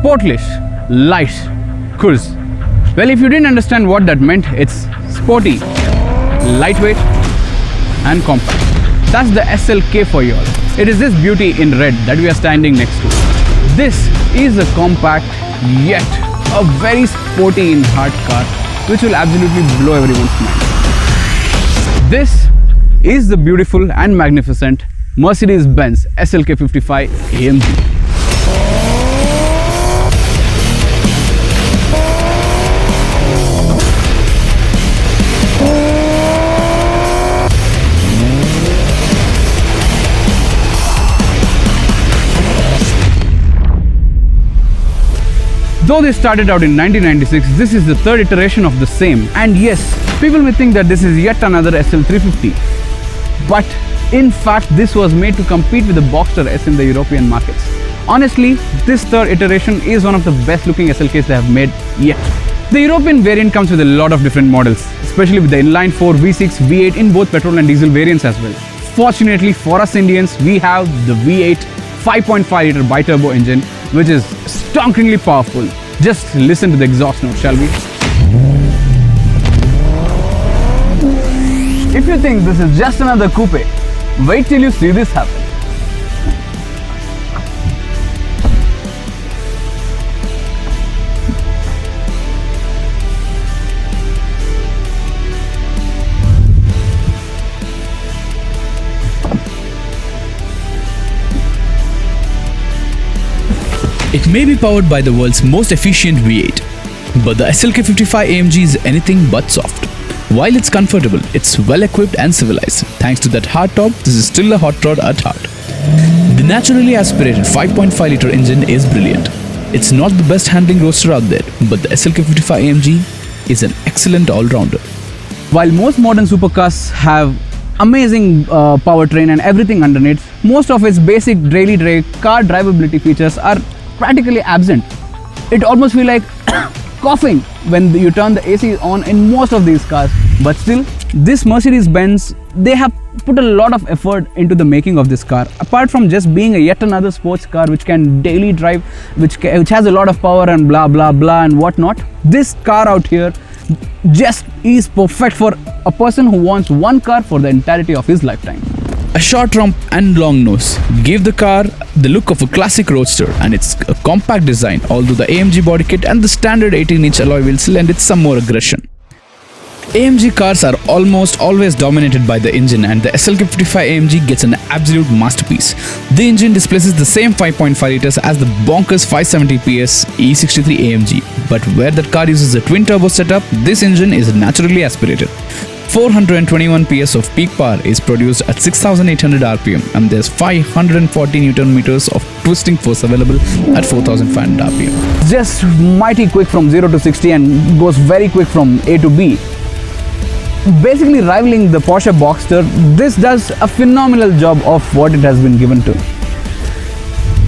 sportlish, light, cruise. Well, if you didn't understand what that meant, it's sporty, lightweight and compact. That's the SLK for you all. It is this beauty in red that we are standing next to. This is a compact yet a very sporty in heart car which will absolutely blow everyone's mind. This is the beautiful and magnificent Mercedes Benz SLK55 AMG. Though they started out in 1996, this is the third iteration of the same. And yes, people may think that this is yet another SL350. But in fact, this was made to compete with the Boxster S in the European markets. Honestly, this third iteration is one of the best looking SLKs they have made yet. The European variant comes with a lot of different models, especially with the inline 4, V6, V8 in both petrol and diesel variants as well. Fortunately for us Indians, we have the V8 5.5 litre bi-turbo engine, which is stonkingly powerful. Just listen to the exhaust note, shall we? If you think this is just another coupe, wait till you see this happen. It may be powered by the world's most efficient V8, but the SLK55 AMG is anything but soft. While it's comfortable, it's well equipped and civilized. Thanks to that hard top, this is still a hot rod at heart. The naturally aspirated 5.5 litre engine is brilliant. It's not the best handling roadster out there, but the SLK55 AMG is an excellent all-rounder. While most modern supercars have amazing powertrain and everything underneath, most of its basic daily car drivability features are practically absent. It almost feels like coughing when you turn the AC on in most of these cars. But still, this Mercedes-Benz, they have put a lot of effort into the making of this car. Apart from just being a yet another sports car which can daily drive, which has a lot of power and blah blah blah and whatnot, this car out here just is perfect for a person who wants one car for the entirety of his lifetime. A short rump and long nose give the car the look of a classic roadster, and it's a compact design, although the AMG body kit and the standard 18-inch alloy wheels lend it some more aggression. AMG cars are almost always dominated by the engine, and the SLK55 AMG gets an absolute masterpiece. The engine displaces the same 5.5 liters as the bonkers 570 PS E63 AMG, but where that car uses a twin turbo setup, this engine is naturally aspirated. 421 PS of peak power is produced at 6,800 RPM, and there's 540 Newton meters of twisting force available at 4,500 RPM. Just mighty quick from 0 to 60 and goes very quick from A to B. Basically rivaling the Porsche Boxster, this does a phenomenal job of what it has been given to.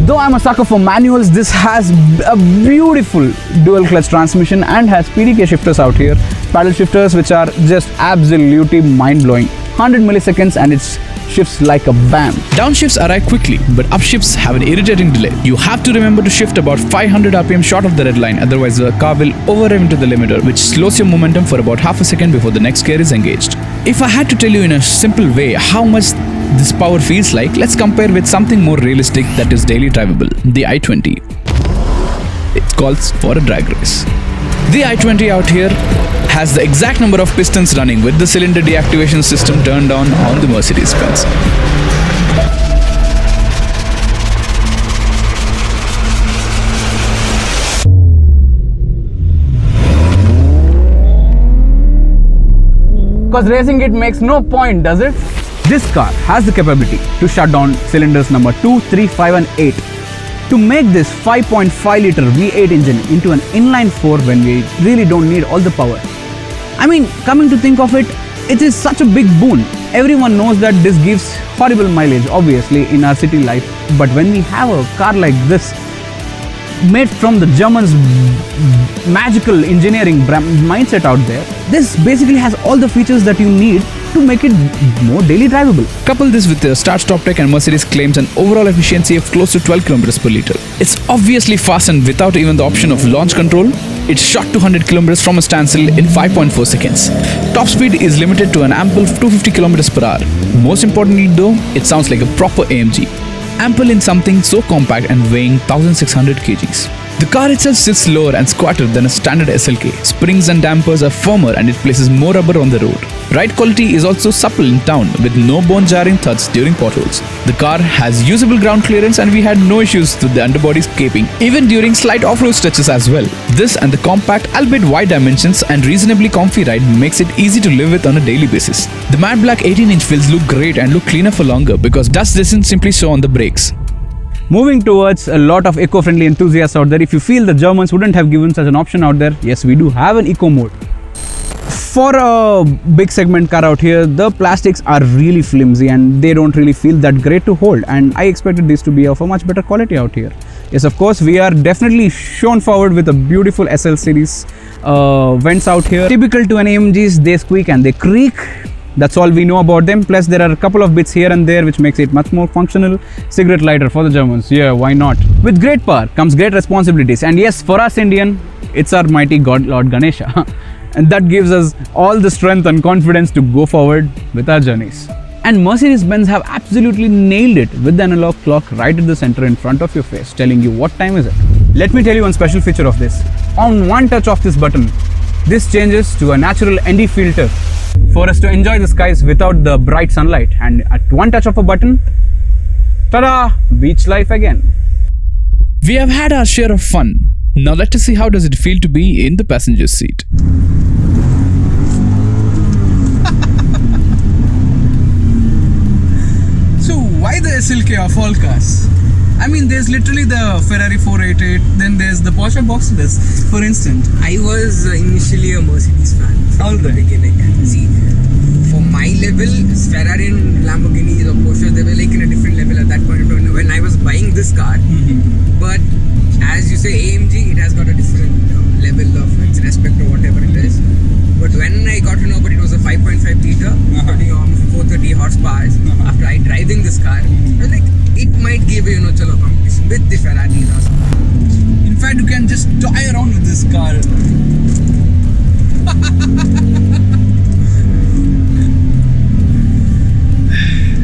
Though I'm a sucker for manuals, this has a beautiful dual clutch transmission and has PDK shifters out here. Paddle shifters which are just absolutely mind-blowing. 100 milliseconds and it shifts like a bam. Downshifts arrive quickly, but upshifts have an irritating delay. You have to remember to shift about 500 RPM short of the red line, otherwise the car will over-rev into the limiter, which slows your momentum for about half a second before the next gear is engaged. If I had to tell you in a simple way how much this power feels like, let's compare with something more realistic that is daily drivable, the i20. It calls for a drag race. The i20 out here has the exact number of pistons running with the cylinder deactivation system turned on the Mercedes-Benz. Because racing it makes no point, does it? This car has the capability to shut down cylinders number 2, 3, 5 and 8 to make this 5.5 litre V8 engine into an inline 4 when we really don't need all the power. I mean, coming to think of it, it is such a big boon. Everyone knows that this gives horrible mileage, obviously, in our city life. But when we have a car like this, made from the Germans' magical engineering mindset out there, this basically has all the features that you need to make it more daily drivable. Couple this with the start-stop tech and Mercedes claims an overall efficiency of close to 12 km per liter. It's obviously fast, and without even the option of launch control, it shot 200 km from a standstill in 5.4 seconds. Top speed is limited to an ample 250 km per hour. Most importantly though, it sounds like a proper AMG. Ample in something so compact and weighing 1600 kgs. The car itself sits lower and squatter than a standard SLK. Springs and dampers are firmer and it places more rubber on the road. Ride quality is also supple in town with no bone-jarring thuds during potholes. The car has usable ground clearance and we had no issues with the underbody escaping, even during slight off-road stretches as well. This and the compact, albeit wide dimensions and reasonably comfy ride makes it easy to live with on a daily basis. The matte black 18-inch wheels look great and look cleaner for longer because dust doesn't simply show on the brakes. Moving towards a lot of eco-friendly enthusiasts out there, if you feel the Germans wouldn't have given such an option out there, yes, we do have an eco mode. For a big segment car out here, the plastics are really flimsy and they don't really feel that great to hold, and I expected this to be of a much better quality out here. Yes, of course, we are definitely shown forward with a beautiful SL series vents out here. Typical to an AMGs, they squeak and they creak. That's all we know about them. Plus, there are a couple of bits here and there which makes it much more functional. Cigarette lighter for the Germans. Yeah, why not? With great power comes great responsibilities. And yes, for us Indian, it's our mighty God Lord Ganesha. And that gives us all the strength and confidence to go forward with our journeys. And Mercedes-Benz have absolutely nailed it with the analog clock right at the center in front of your face, telling you what time is it. Let me tell you one special feature of this. On one touch of this button, this changes to a natural ND filter for us to enjoy the skies without the bright sunlight, and at one touch of a button, ta-da! Beach life again. We have had our share of fun. Now let us see how does it feel to be in the passenger seat. So why the SLK of all cars? I mean, there's literally the Ferrari 488, then there's the Porsche Boxster, for instance. I was initially a Mercedes fan from the beginning. And see, for my level, Ferrari and Lamborghini or Porsche, they were like in a different level at that point when I was buying this car. But as you say, AMG, it has got a different level of its respect or whatever it is. But when I got to know about it was a 5.5 liter, running on 430 horsepower, after I driving this car, I was like, it might give a chalo competition with the Ferraris or something. In fact, you can just toy around with this car.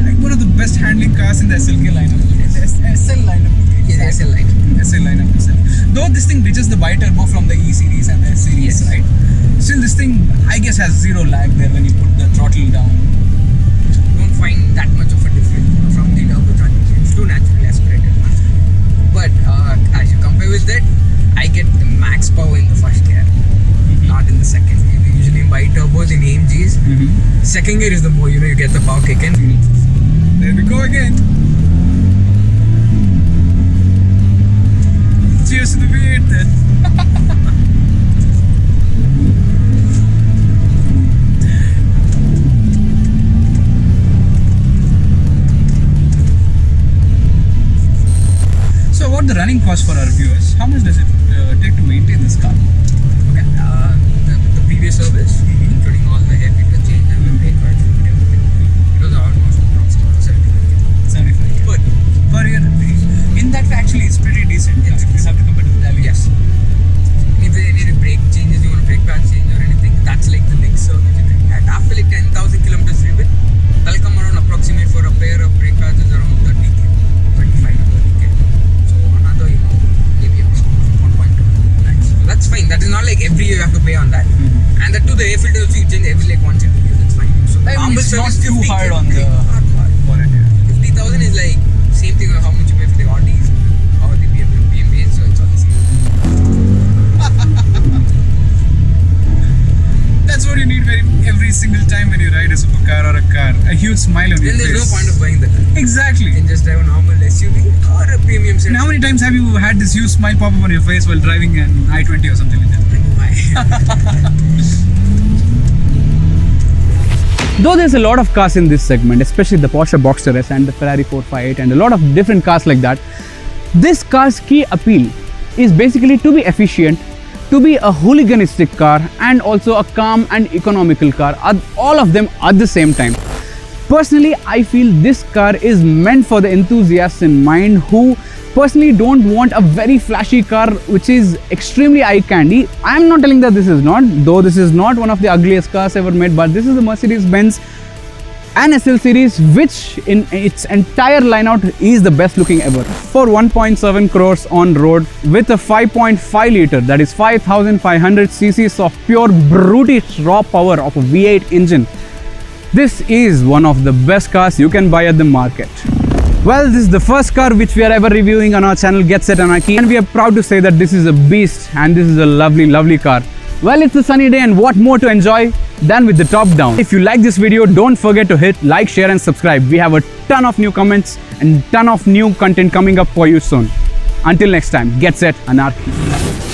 Like one of the best handling cars in the SLK lineup. SL lineup. Yeah, SL lineup. SL lineup itself. Though this thing ditches the bi-turbo from the E series and the S series, Yes. right? Still, this thing, I guess, has zero lag there when you put the throttle down. Don't find that much of a difference from the turbocharged. It's too naturally aspirated. But as you compare with that, I get the max power in the first gear, not in the second. Usually in bi-turbos in AMGs, second gear is the more you get the power kick in. There we go again. Cheers to the V8 then. So what the running cost for our viewers? How much does it take to maintain this car? Okay, the previous service, including all the air filter change and the brake pads and everything, it was almost approximately 75. 75. But per year, in that way, actually, it's pretty decent. If you have to compare to the Dalia. Yes. If there are any brake changes, you want a brake pad change or anything, that's like the next service. At after like 10,000 kilometers driven, that'll come around approximate for a pair of brake pads is around 30k, 25 to 30k. So another, maybe around 1.2 lakhs. So that's fine. That is not like every year you have to pay on that. And that too, the air filter also you change every like once in 2 years. That's fine. So I mean, it's not too 50K, hard on the not hard. quality. 50,000 is like same thing as how much you pay for the Audis or the BMWs, so it's all the same. That's what you need every single time when you ride a supercar or a car. A huge smile on your Then face. there's no point of buying the car. Exactly. You can just drive a normal SUV or a premium sedan. And how many times have you had this huge smile pop up on your face while driving an I-20 or something like that? Though there's a lot of cars in this segment, especially the Porsche Boxster S and the Ferrari 458 and a lot of different cars like that, this car's key appeal is basically to be efficient, to be a hooliganistic car and also a calm and economical car, all of them at the same time. Personally, I feel this car is meant for the enthusiasts in mind who personally don't want a very flashy car which is extremely eye candy. I am not telling that this is not, though this is not one of the ugliest cars ever made, but this is the Mercedes-Benz SL series, which in its entire lineup is the best looking ever. For 1.7 crores on road with a 5.5 liter, that is 5500 cc's of pure brutish raw power of a V8 engine, this is one of the best cars you can buy at the market. Well, this is the first car which we are ever reviewing on our channel Get Set Anarchy, and we are proud to say that this is a beast and this is a lovely car. Well, it's a sunny day and what more to enjoy than with the top down. If you like this video, don't forget to hit like, share and subscribe. We have a ton of new comments and ton of new content coming up for you soon. Until next time, Get Set Anarchy.